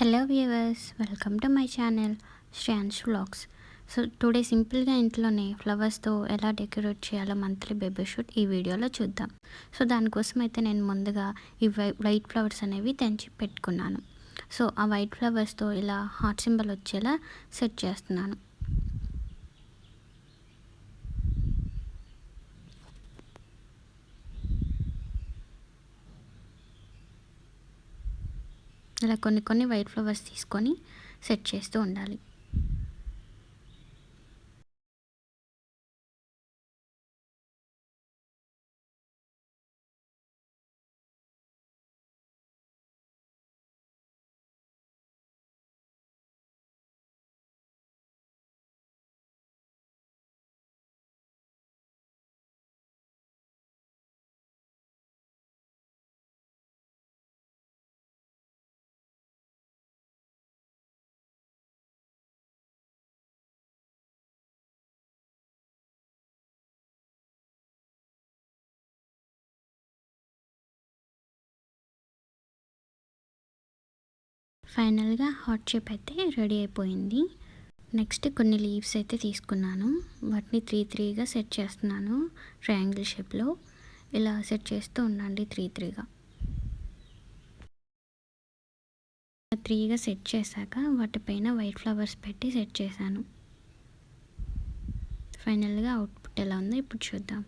Hello viewers, welcome to my channel Shreyans vlogs. So today సింపుల్గా ఇంట్లోనే ఫ్లవర్స్తో ఎలా డెకరేట్ చేయాలో మంత్లీ బేబీ షూట్ ఈ వీడియోలో చూద్దాం. సో దానికోసం అయితే నేను ముందుగా ఈ వైట్ ఫ్లవర్స్ అనేవి తెంచి పెట్టుకున్నాను. సో ఆ వైట్ ఫ్లవర్స్తో ఇలా హార్ట్ సింబల్ వచ్చేలా సెట్ చేస్తున్నాను. ఇలా కొన్ని వైట్ ఫ్లవర్స్ తీసుకొని సెట్ చేస్తూ ఉండాలి. ఫైనల్గా హార్ట్ షేప్ అయితే రెడీ అయిపోయింది. నెక్స్ట్ కొన్ని లీవ్స్ అయితే తీసుకున్నాను. వాటిని త్రీగా సెట్ చేస్తున్నాను. ట్రయాంగిల్ షేప్లో ఇలా సెట్ చేస్తూ ఉండండి. త్రీగా సెట్ చేశాక వాటిపైన వైట్ ఫ్లవర్స్ పెట్టి సెట్ చేశాను. ఫైనల్గా అవుట్పుట్ ఎలా ఉందో ఇప్పుడు చూద్దాం.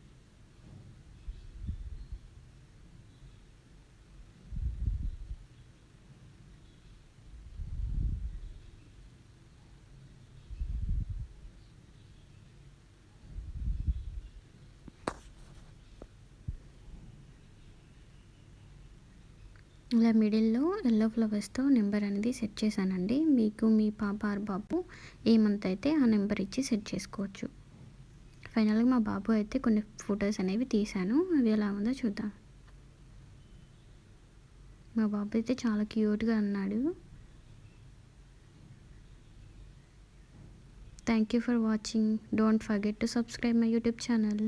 ఇలా మిడిల్లో ఎల్లో ఫ్లవర్స్తో నెంబర్ అనేది సెట్ చేశానండి. మీకు మీ పాప ఆర్ బాబు ఏ మంత్ అయితే ఆ నెంబర్ ఇచ్చి సెట్ చేసుకోవచ్చు. ఫైనల్గా మా బాబు అయితే కొన్ని ఫొటోస్ అనేవి తీశాను. అవి ఎలా ఉందో చూద్దాం. మా బాబు అయితే చాలా క్యూట్గా ఉన్నాడు. Thank you for watching. Don't forget to subscribe my YouTube channel.